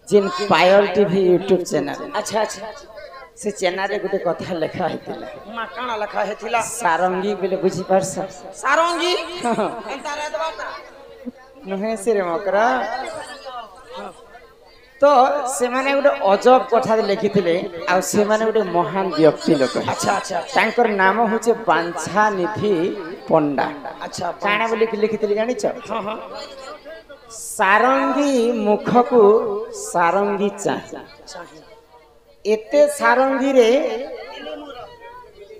जिन पायल TV YouTube channel अच्छा अच्छा से चैनल रे गुटे कथा लेखा हेतिला मा काना लिखा हेथिला सारंगी बोले बुझी पारस सारंगी एंता रे दबाता नहे से रे मकरा तो से माने गुटे अजब कथा लिखिथिले आ से माने गुटे महान व्यक्ति लोक अच्छा अच्छा तांकर नाम होचे बांछा निधि पंडा अच्छा काना बोली लिखिथिले जानि छ हां हां सारंगी मुख को सारंगी चाहे एते सारंगी रे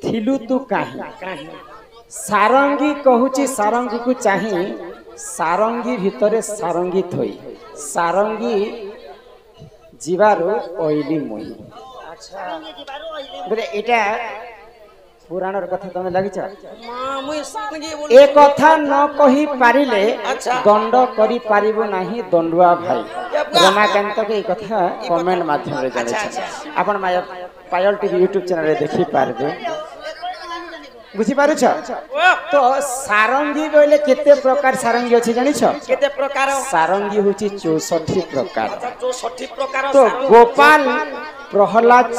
थिलु तू काहे सारंगी कहूची सारंगी को चाहे सारंगी भितरे सारंगी थई सारंगी जीवारो ओइली मुई अच्छा जीवारो ओइली बोले एटा पुराणर कथा तमे लागि छ मां मुई सारंगी बोल ए कथा न कहि पारिले अच्छा दंड करि पारिबो नाही दंडुआ भाई रमाकांत के कथा कमेंट माध्यम रे जाने छ आपण पायल टीवी यूट्यूब चैनल रे देखि पारबे बुझी पारु छ तो सारंगी बोले केते प्रकार सारंगी अछि जानि छ केते प्रकार सारंगी होची 64 प्रकार अच्छा 64 प्रकार तो गोपाल प्रहलाद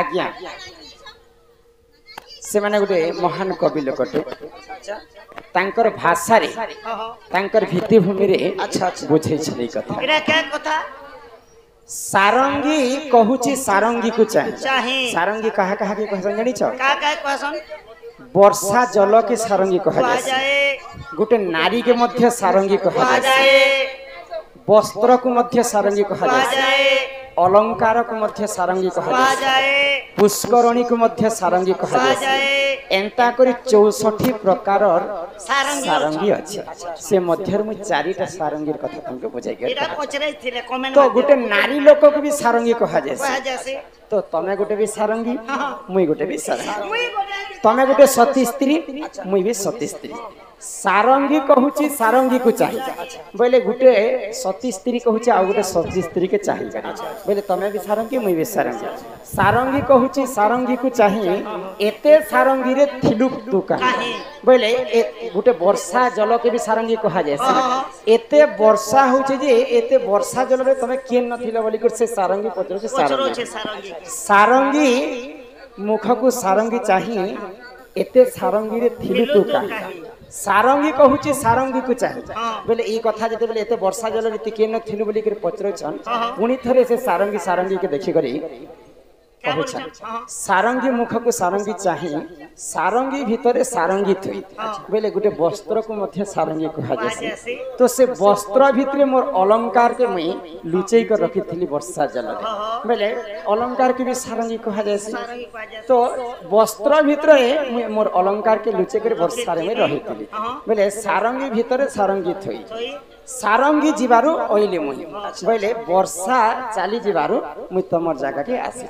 आज्ञा से माने गुटे महान कवि लोकटे अच्छा तांकर भाषा रे हां हां तांकर भित्तिभूमि रे अच्छा अच्छा बुझै छली कथा एरा क्या कथा सारंगी कहूची सारंगी को चाहे चाहे सारंगी कहा कहा के कहसन जानि छ का का कहसन वर्षा जल के सारंगी कहा कहा जाय जाए गुटे नारी के मध्य सारंगी कहा कहा जाय जाए वस्त्र को मध्य सारंगी कहा कहा जाय जाए अलंकार को मध्य सारंगी कहा कहा जाय जाए पुष्करणी को मध्य सारंगी कहा कहा जाय जाए एंता करी 64 प्रकार सारंगी सारंगी अछि से मध्यर मु चारिटा सारंगीर कथा तुमके बुझाइ एरा गेल पचरै थिले कमेंट तो गुटे नारी लोक को भी सारंगी कहा जाय कहा जैसे तो तमे गुटे भी सारंगी मुई गुटे भी सारंगी मुई बोले तमे गुटे सती स्त्री मुई भी सती स्त्री सारंगी कहूची सारंगी को चाहिए बोले गुटे सती स्त्री कहूची आ गुटे सती स्त्री के चाहिए बोले तमे भी सारंगी मुई भी सारंगी सारंगी कहूची सारंगी को चाहिए एते सारंगी रे थिलु तू काहे बोले गुटे वर्षा जल के भी सारंगी कहा जाय एते वर्षा होची जे एते वर्षा जल रे तमे केन नथिला बोली कर से सारंगी पचरो से सारंगी सारंगी मुख को सारंगी चाहिए एते सारंगी रे थिलु तू काहे सारंगी कहूची सारंगी को चाहिए बोले ई कथा जते बोले एते वर्षा जल रीति के न थिलु बोली कर पचरछन पुनी थरे से सारंगी सारंगी के देखि करी कहछन सारंगी मुख को सारंगी चाहिए सारंगी भितरे सारंगी थई बोले गुटे वस्त्र को मध्य सारंगी कहा जाय तो से वस्त्र भितरे मोर अलंकार के मुई लुचई कर रखी थिली वर्षा जल रे बोले अलंकार के भी सारंगी कहा जाय तो वस्त्र भितरे मोर अलंकार के लुचई कर वर्षा रे में रही थिली बोले सारंगी भितरे सारंगी थई सारंगी जीवारु ओइले मुई बोले वर्षा चाली जीवारु मुई तमर जगह के आसी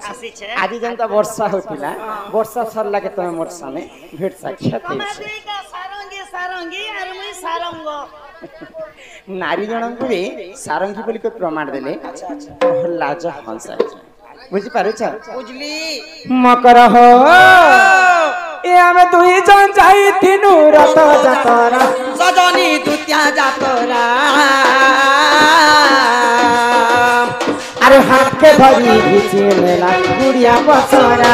आज जनता वर्षा होतिला वर्षा सरला के तमे मोर सामने भेट साक्षात हेछि सारंगी सारंगी आर मुई सारंग नारी जनन को भी सारंगी बोली को प्रमाण देले लाज हंसा बुझि पारे छ बुझली मकर हो ए हमें दुई जन जाई थिनु रत जतरा सजनी दुतिया जातरा अरे हाथ के धरी घिची मेला गुड़िया बसरा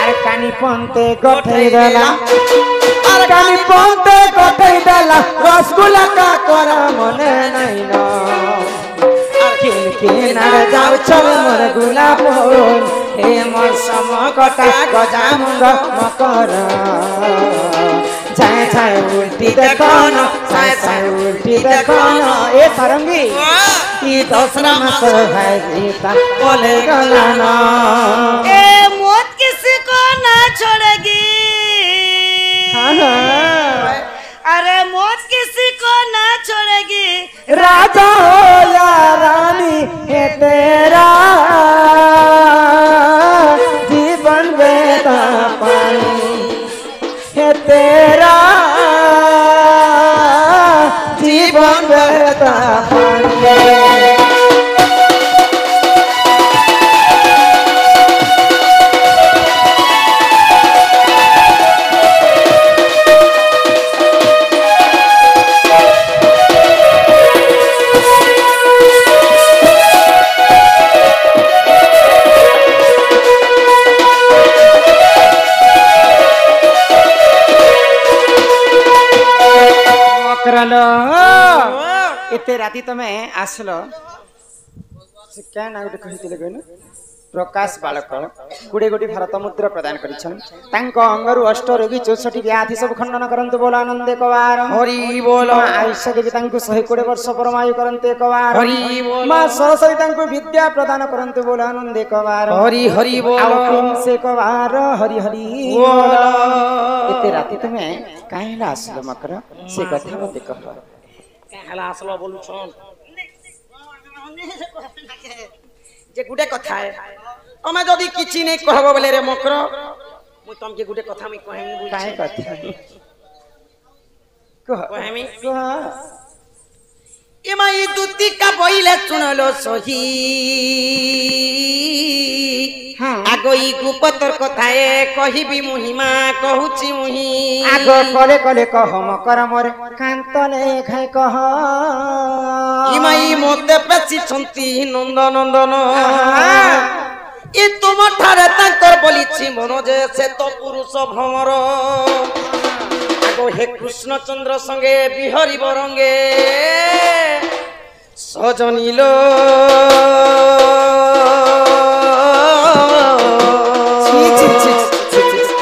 अरे कानी पंते गठै देला अरे कानी पंते गठै देला रसगुल्ला का करा मने नहीं न किन किनार जाऊ चल मोर गुलाब हे मोर समकटा गजामुंड मकर छाए छाए उल्टी देखो न छाए छाए उल्टी देखो न ए सारंगी ई दसरा मास है जीता बोले गला न ए मौत किसी को ना छोड़ेगी अरे मौत किसी को ना छोड़ेगी राजा हो या रानी है तेरा जीवन बेता पानी है तेरा जीवन बेता पानी ମକରଲ ଏତେ ରାତି ତମେ ଆସିଲ ସେ क्या ना गोटे कहिथिले कहनु प्रकाश बालक गुड़े गोटी भारत मुद्रा प्रदान करिछन तांको अंगरु अष्ट रोगी 64 व्याधि सब खंडन करंतु बोल आनंद एकवार हरि बोल आयुष्य देवी तांको 120 वर्ष परमायु करंतु एकवार हरि बोल मां सरस्वती तांको विद्या प्रदान करंतु बोल आनंद एकवार हरि हरि बोल से एकवार हरि हरि बोल एते राती तमे काहेला आसलो मकर से कथा मते कह काहेला आसलो बोलु छन जे गुटे कथा है तमे जदी किछि नै कहबो बोले रे मकर मु तमके गुटे कथा मैं कहमी बुझ काहे कथा कह कहमी कह एमा ई दुती का बोइले सुनलो सही आगोई गुपतर कथाए कहिबी मुहिमा कहूची मुहि आगो कले कले कह मकर मोर कांतले खाय कह इमाई मोते पेची छंती नंद नंदन ई तुम ठारे तांकर बोलिछि मन जे से तो पुरुष भ्रमर आगो हे कृष्ण चंद्र संगे बिहरी बरंगे सजनीलो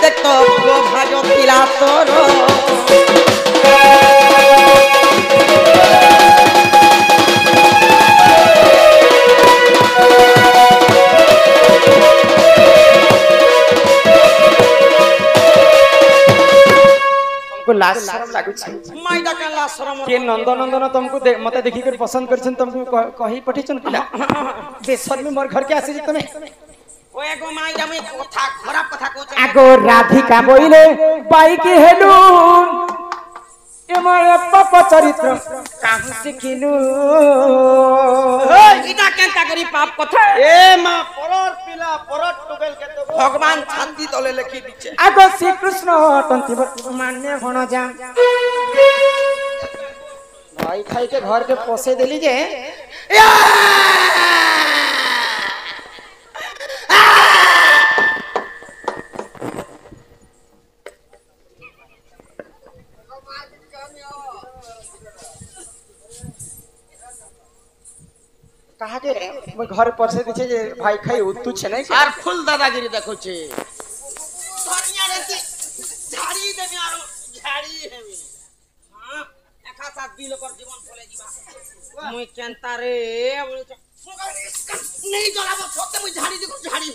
देखो भाग पिला तोर तुमको लाज शरम लागु छै माइदा का ला शरम के नंदन तुमको मते देखि कर पसंद करछन तुमको कहि पठिछन पिला बेशर्मी मोर घर के आसी तमे ओए गो माइदा में कथा खराब कथा कहछ आगो राधिका बोइले बाई के हेलु एमय पाप चरित्र काहु सिखिलु इटा केनता करी पाप कथा ए मां परर पिला परर टुगेल के तो भगवान छाती तले लिखि दिछे आगो श्री कृष्ण तंती मान्य भण जा भाई खाई के घर के पोसे देली जे कहा के मैं घर पोसे दिछे जे भाई खाई उतु छे नै आर फुल दादागिरी देखो छे धनिया रेती झाड़ी देबी आरो झाड़ी हेमी हां एका साथ बी लोकर जीवन चले जीवा मुई केनता रे नहीं जलाबो छोटे मुई झाड़ी देखो झाड़ी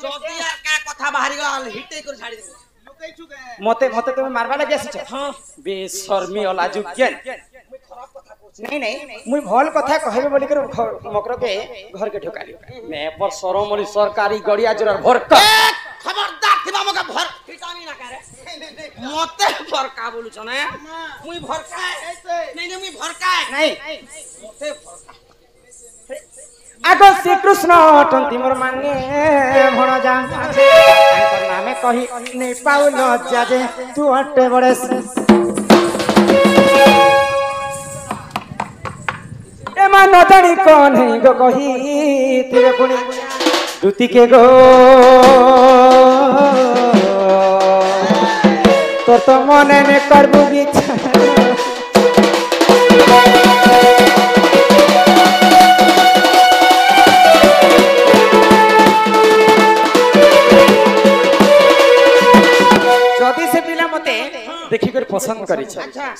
जोदिया का कथा बाहरी गल हिटे कर झाड़ी देखो मते मते तुम मारबा लागि आसी छ हां बेशर्मी अलाजु केन नहीं नहीं मुई भल कथा कहबे बोली कर मकर के घर के ढोकाली मैं पर सरमली सरकारी गड़िया जरा भर खबरदार थिबा मका भर फिटानी ना करे मते भरका बोलु छ ने मुई भरका नहीं मुई भरका नहीं मते भरका आगो श्री कृष्ण टंती मोर माने भण जा तांकर नामे कही नै पाउ लज्जा जे तू हटे बड़े एमा न जानी कोन है गो कही तिरे पुनी दुती के गो तोर तो मने ने करबु बिचा देखी कर पसंद करी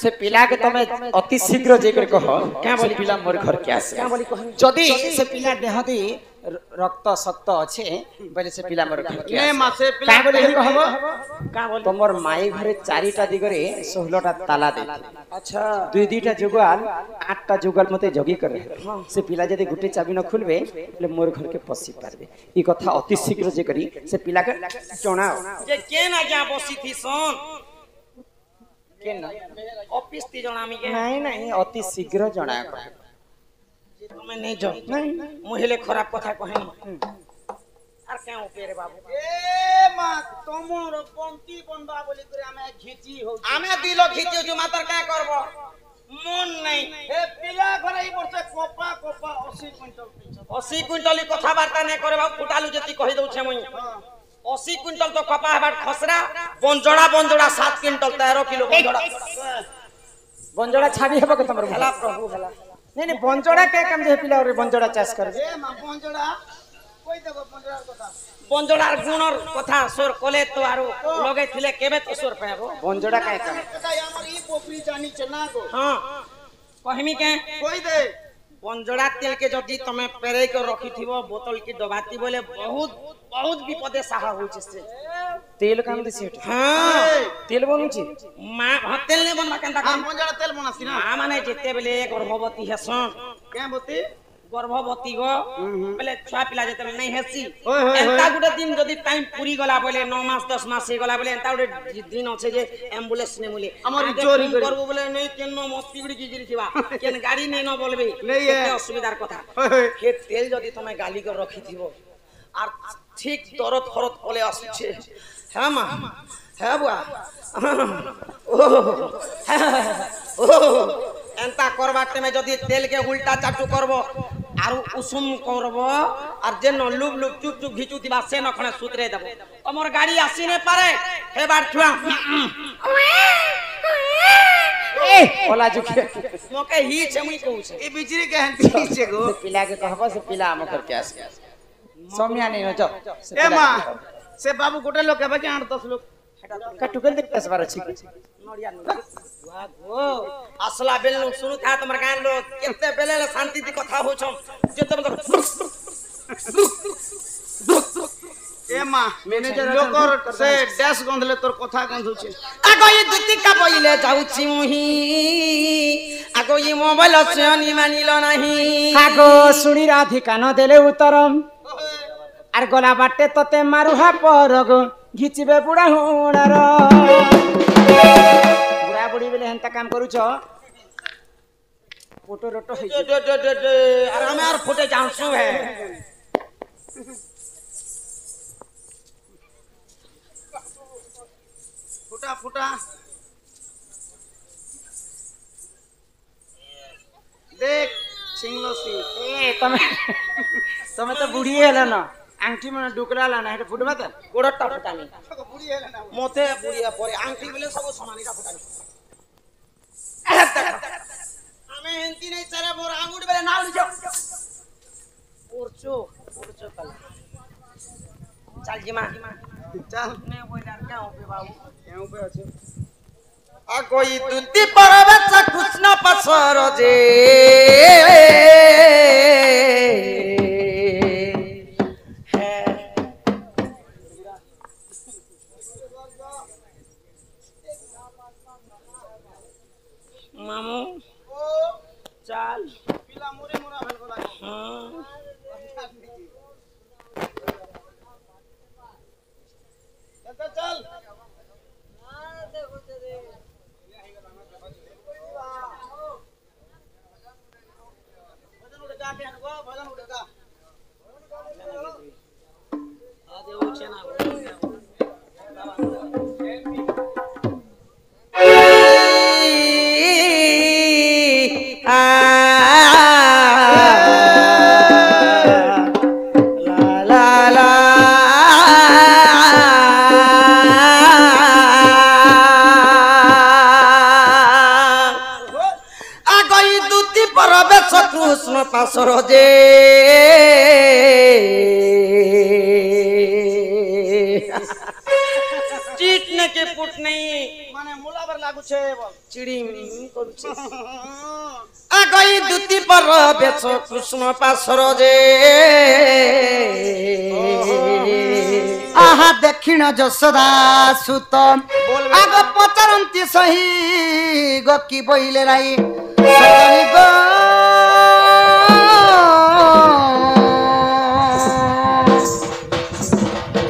से पिला के तमे अति शीघ्र जे कर कह क्या बोली पिला मोर घर के आसे क्या बोली कह जदी से पिला देहदी रक्त सक्त अछि बोले से पिला मोर घर के ने मासे पिला का बोली कहबो का बोली तमर माई घरे चारिटा दिगरे 16टा ताला दे अच्छा दुई दुईटा जुगाल 8टा जुगाल मते जगी करे से पिला जदी गुटे चाबी न खुलबे ले मोर घर के पसी पारबे ई कथा अति शीघ्र जे करी से पिला के चोणाओ जे के ना जा बसी थी सोन केन ऑफिस ती जणामी के नहीं नहीं अति शीघ्र जणा कह तमे नहीं जो नहीं मुहिले खराब कथा कहनी आर के उपेरे बाबू ए मा तमर पंती बनबा बोली करे हमें घिची हो हमें दिलो घिची जो मातर का करबो मन नहीं ए पिला घरे ई वर्ष कोपा कोपा 80 क्विंटल 80 क्विंटल कथा वार्ता नै करे बाबू फुटालू जति कहि दउ छे मई 80 क्विंटल तो कपा हेबार खसरा बंजोड़ा 7 क्विंटल 13 किलो बंजोड़ा बंजोड़ा छाड़ी हेबो के तमर हेला प्रभु हेला नहीं बंजोड़ा के काम जे पिला और बंजोड़ा चाष कर ए मा बंजोड़ा কই দেব বন্ধুরার কথা বঞ্জড়ার গুণর কথা সোর কলে তো আরো লগে থিলে কেবে তো সোর পাবো বঞ্জড়া কায় কাম এটা আমার ই পোখরি জানিছে না গো হ্যাঁ কহিমি কে কই দে বঞ্জড়া তেল কে যদি তুমি পেরে কে রখিথিব বোতল কি ডবাতি বলে বহুত বহুত বিপদে সাহা হইছে সে তেল কাম দিছি এটা হ্যাঁ তেল বনুছি মা তেল নে বনবা কেনতা আম বঞ্জোড়া তেল বনাছি না মা মানে যেতে বেলে গর্ভবতী হেসন কে বতি गर्भवती गो पहले छुआ पिला जेते नहीं हेसी ओए होए एंता गुटे दिन जदी टाइम पूरी गला बोले 9 मास 10 मास हे गला बोले एंता गुटे दिन আছে যে एम्बुलेंस ने बोले हमारी चोरी करबो बोले नहीं केनो मस्ती गुडी की गिरथिबा केन गाड़ी नहीं न बोलबे नहीं है असुविधार কথা ओए होए हे तेल जदी तमे गाली कर रखिथिबो আর ঠিক দরদ ফরত বলে আসছে হ্যাঁ মা হ্যাঁ বুয়া ও एंता करबाटे में जदी तेल के उल्टा चाटू करबो आरु उषुम करबो और जे न लुब लुब चुप चुप घिचू दिबा से नखने सुतरे देबो तमर गाड़ी आसी ने पारे हे बार छुआ ए ओला जुके मोके ही छे मुई कहू छे এই বিজরি কে হন্তি ছে গো पिला के कहबो से पिला हम करके आस सौम्या नहीं न जो এ মা সে বাবু গোটে লোক হবে কি 8-10 লোক का टुकल देख कैसे बार अछि नडिया वाह गो असला बेल नु सुनु था तमर गान लोग केते बेले शांति दी कथा हो छम जे तम এ মা ম্যানেজার লোকর সে ড্যাশ গন্ধলে তোর কথা গন্ধুছে আগো ই দুতিকা বইলে যাউছি মুহি আগো ই মোবাইল ছনি মানিল নাহি हागो सुनी राधिका न देले उतरम আর গলা বাটে ততে মারুহা পরগ ঘিচিবে বুড়া হুণার বুড়া বুড়ি বেলে হেনতা কাম করুছ ফটো রটো হই আর আমি আর ফুটে যাউছু হে ফুটা ফুটা দেখ সিংলো সিং এ তুমি তুমি তো বুড়ি হেলে না আংটি মানে ডুকলা না এটা ফুটবা তো গোড়টা ফুটানি বুড়ি হেলে না মতে বুড়িয়া পরে আংটি বলে সব সমানিটা ফুটানি আমি হেন্তি নাই চারে মোর আঙ্গুঠ বেলে না উড়ি যাও ওরচো কালা চাল জিমা চল নে বইলার কে হবে বাবু কেউ পে আছে আগই দুতি পরবেছ কৃষ্ণ পাশর যে মামু চাল পিলা মুরে মুরা ভেল গলা চল ভজন উঠে যা কেন গো ভজন উঠে যা আদে উঠে না কৃষ্ণ পাশর যে চিট নাকি পুট নেই মানে মুলাবার লাগুছে বল চিড়ি করছে আগই দুতি পর বেচ কৃষ্ণ পাশর যে আহা দক্ষিণ যশোদা সুত আগ পচারন্তি সহি গকি বইলে রাই সরি গো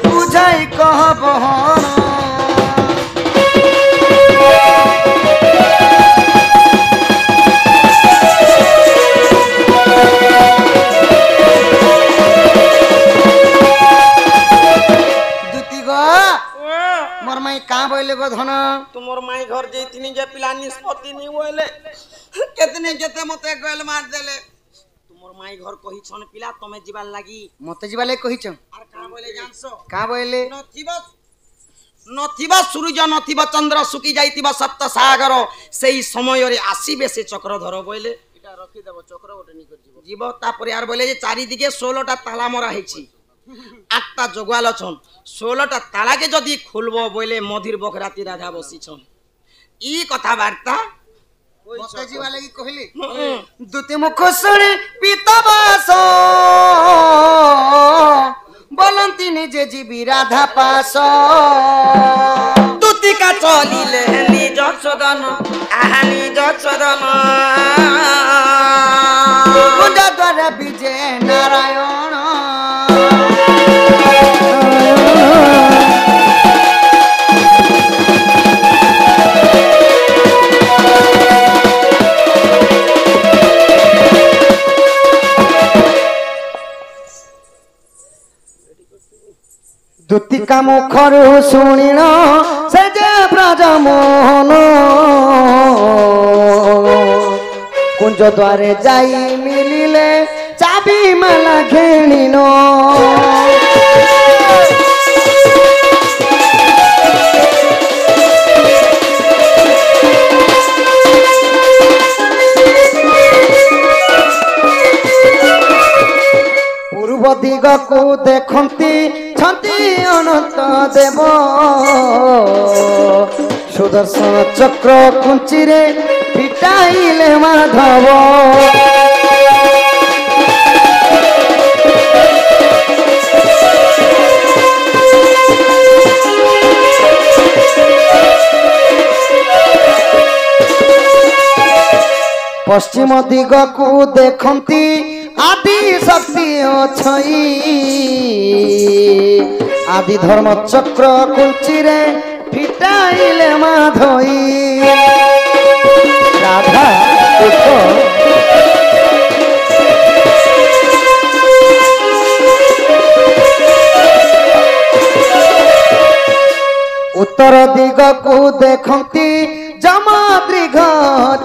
বুঝাই কহব मोर माई कहाँ बोले गो धन तुमर माई घर जैतिनी जे पिला निष्पत्ति नहीं होले कितने केते मते गल मार देले मोर माई घर कही छन पिला तमे जीवार लागी मते जीवा ले कहिछ आर का बोले जानसो का बोले नथिबा सूर्य नथिबा चंद्र सुकी जाइतिबा सप्त सागर सेही समय रे आसीबे से चक्रधर बोले এটা রখি দেব চক্র ওটা নি করে দিব जीव तापर यार बोले जे चारि दिगे 16टा ताला मरा हेछि 8टा जोगाल छन 16टा ताला के जदी खुलबो बोले मधिर बखराती राधा बसी छन ई कथा वार्ता मते जीवा ले कहली दुति मुख सुनी पीतबास बोलंती निजे जीवी राधा पास तुति का चलिले निज सदन आहा निज सदन कुंज द्वार विजय नारायण दुतिका मुखरु शुणिण से जे ब्रज मोहन कुंज द्वारे जाई मिलिले चाबी माला घेणिन पूर्व दिग को देखती छंती अनंत देव सुदर्शन चक्र कुंचिरे पिटाइले माधव पश्चिम दिग को देखती आदि शक्ति अछई आदि धर्म चक्र कुंचिरे फिटाइले माधई राधा उत्तर दिग को देखती जमा दीर्घ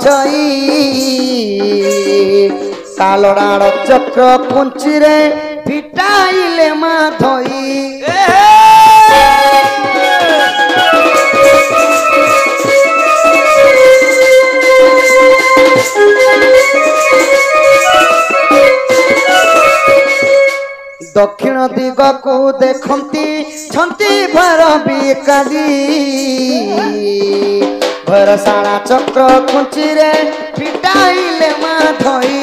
छई कालडाड़ चक्र कुंचिरे फिटाइले माधई दक्षिण दिग को देखती छंती भर बिकाली भरसाणा चक्र कुंचिरे फिटाइले माधई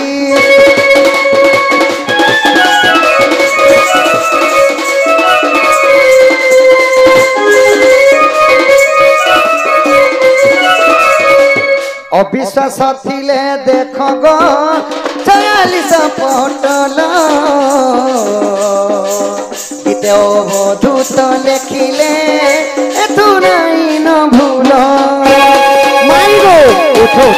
अविश्वास थिले देख गो 46 पटल गीते अवधूत लेखिले एथु नहीं न भूल माई गो उठो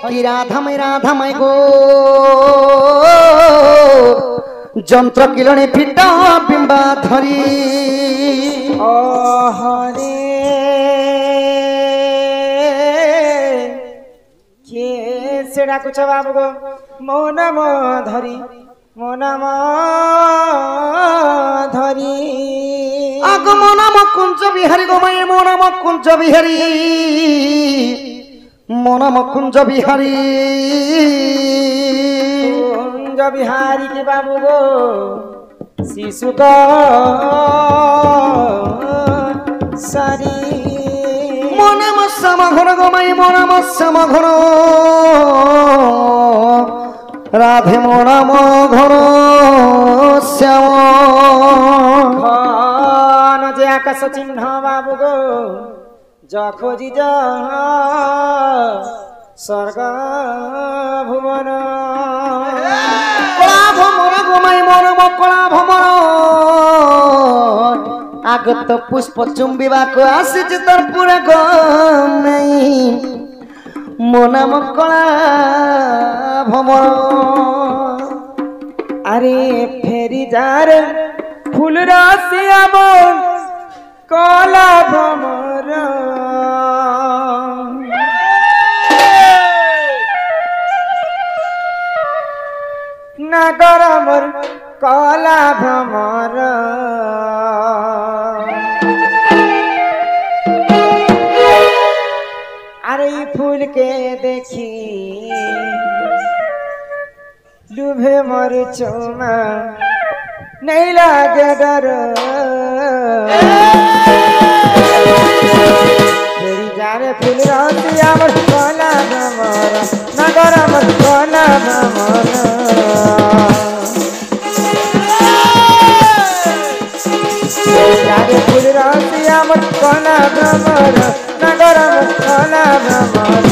की राधा मैं गो जंत्र किलणी फिट बिंबा धरी हरे के सेड़ा कुछ बाबू गो मो नाम धरी आग मो नाम कुंज बिहारी गो मैं मो नाम कुंज बिहारी मो नाम कुंज बिहारी के बाबू गो शिशु का सारी मो नाम श्याम घन गो मैं मो नाम श्याम घन राधे मो नाम घन श्याम घन जे आकाश चिन्ह बाबू गो जा खोजी जा स्वर्ग भुवन कला भमर गोमाई मोर मकला भमर आगत पुष्प चुंबिबा को आसिच तर पूरा गम नहीं मो नाम कला भमर আরে ফেরি যার ফুল রাশি আমন কলা ভ্রমর নাগর মোর কলা ভ্রমর আর এই ফুলকে দেখি লুভে মোর চোমা नहीं लागे डर तेरी जाने फूल राती अमर कोला भ्रमर नगर अमर कोला भ्रमर तेरी जाने फूल राती अमर कोला भ्रमर नगर अमर कोला भ्रमर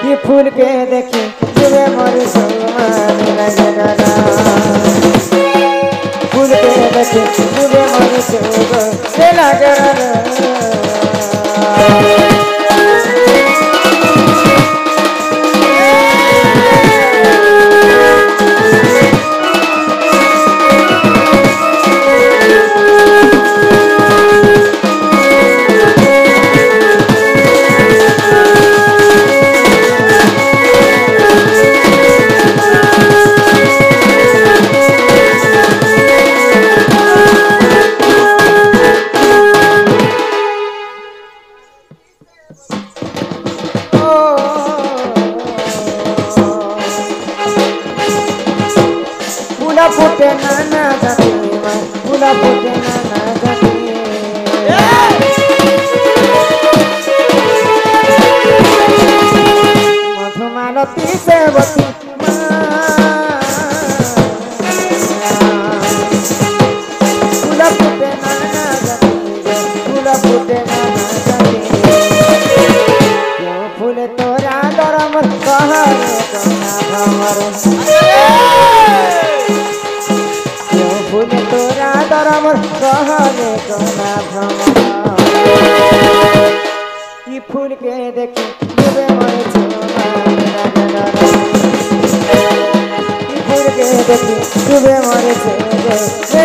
ये फूल के देखी तुझे मोर सुमान लगे डरा फूल के देखी तुझे मोर सुमान लगे डरा फुटे नाना जाती फूला फुटे नाना जाती मधुमालती सेवती फूला फुटे नाना जाती फूला फुटे नाना जाती क्यों फूले तोरा गरम कहरे कोना भमर फूल तोरा दरमर कहले कोना भ्रमर ई फूल के देखी डूबे मरे चोमा लगे डर ई फूल के देखी डूबे मरे चोमा